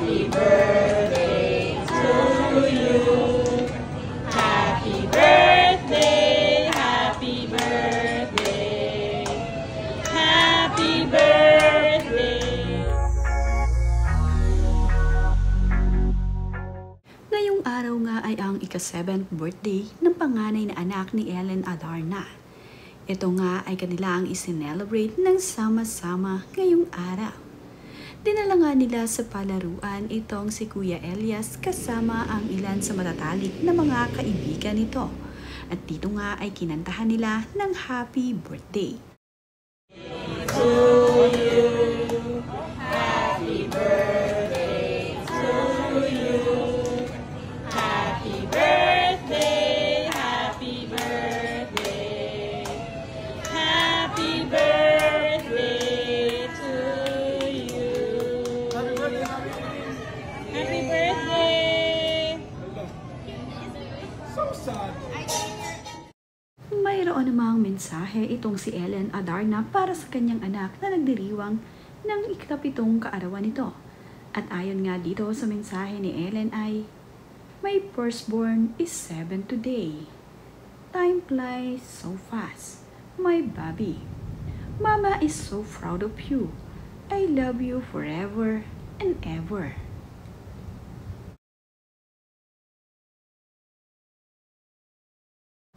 Happy birthday to you. Happy birthday, happy birthday, happy birthday. Ngayong araw nga ay ang ika-7th birthday ng panganay na anak ni Ellen Adarna. Ito nga ay kanilang isinelebrate ng sama-sama ngayong araw. Dinala nga nila sa palaruan itong si Kuya Elias kasama ang ilan sa matatalik na mga kaibigan nito. At dito nga ay kinantahan nila ng happy birthday. To you, happy birthday to you, happy birthday, happy birthday, happy birthday to you. Happy birthday! So sad. Mayroon namang mensahe itong si Ellen Adarna para sa kanyang anak na nagdiriwang ng ika-7 kaarawan nito. At ayon nga dito sa mensahe ni Ellen ay, "My firstborn is 7 today. Time flies so fast, my baby. Mama is so proud of you. I love you forever and ever."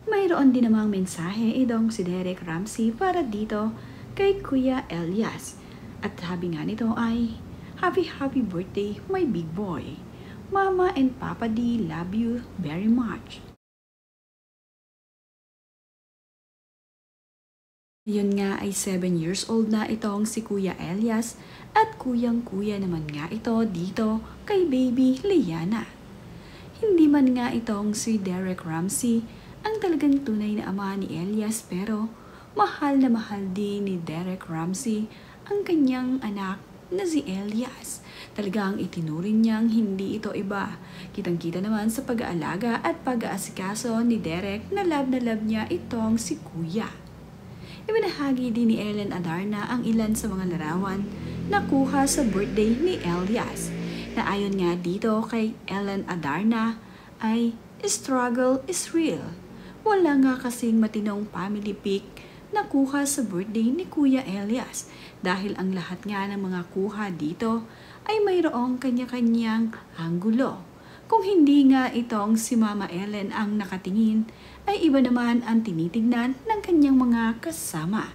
Mayroon din namang mensahe itong si Derek Ramsey para dito kay Kuya Elias. At sabi nga nito ay, happy birthday my big boy. Mama and Papa D love you very much. Yun nga ay 7 years old na itong si Kuya Elias at kuyang-kuya naman nga ito dito kay baby Liana. Hindi man nga itong si Derek Ramsey ang talagang tunay na ama ni Elias pero mahal na mahal din ni Derek Ramsey ang kanyang anak na si Elias. Talagang itinuring niyang hindi ito iba. Kitang-kita naman sa pag-aalaga at pag-aasikaso ni Derek na love niya itong si Kuya. Ibinahagi din ni Ellen Adarna ang ilan sa mga larawan na kuha sa birthday ni Elias. Na ayon nga dito kay Ellen Adarna ay, struggle is real. Wala nga kasing matinong family pic na kuha sa birthday ni Kuya Elias dahil ang lahat nga ng mga kuha dito ay mayroong kanya-kanyang anggulo. Kung hindi nga itong si Mama Ellen ang nakatingin, ay iba naman ang tinitignan ng kanyang mga kasama.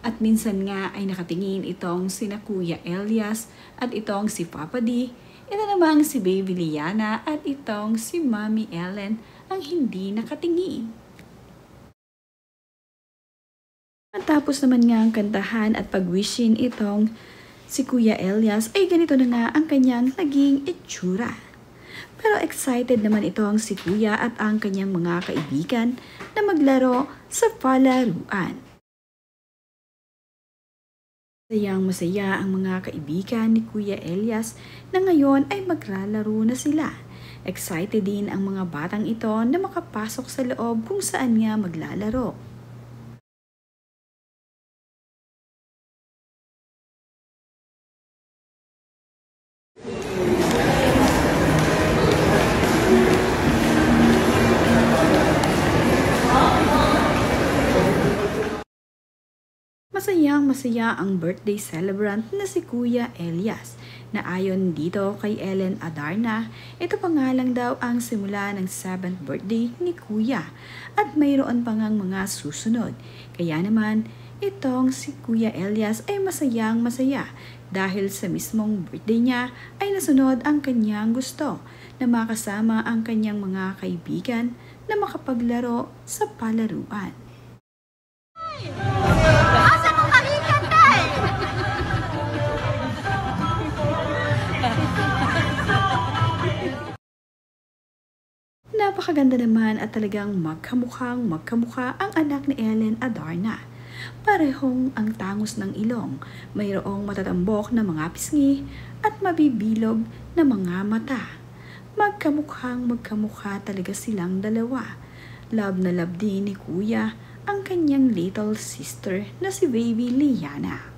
At minsan nga ay nakatingin itong sina Kuya Elias at itong si Papa D, ito namang si Baby Liana at itong si Mami Ellen ang hindi nakatingin. Matapos naman nga ang kantahan at pag-wishing itong si Kuya Elias ay ganito na nga ang kanyang naging itsura. Pero excited naman itong si Kuya at ang kanyang mga kaibigan na maglaro sa palaruan. Masayang masaya ang mga kaibigan ni Kuya Elias na ngayon ay maglalaro na sila. Excited din ang mga batang ito na makapasok sa loob kung saan nga maglalaro. Masayang-masaya ang birthday celebrant na si Kuya Elias na ayon dito kay Ellen Adarna, ito pa nga lang daw ang simula ng 7th birthday ni Kuya at mayroon pa ngang mga susunod. Kaya naman, itong si Kuya Elias ay masayang-masaya dahil sa mismong birthday niya ay nasunod ang kanyang gusto na makasama ang kanyang mga kaibigan na makapaglaro sa palaruan. Napakaganda naman at talagang magkamukha ang anak ni Ellen Adarna. Parehong ang tangos ng ilong, mayroong matatambok na mga pisngi at mabibilog na mga mata. Magkamukha talaga silang dalawa. Love na love din ni Kuya ang kanyang little sister na si Baby Liana.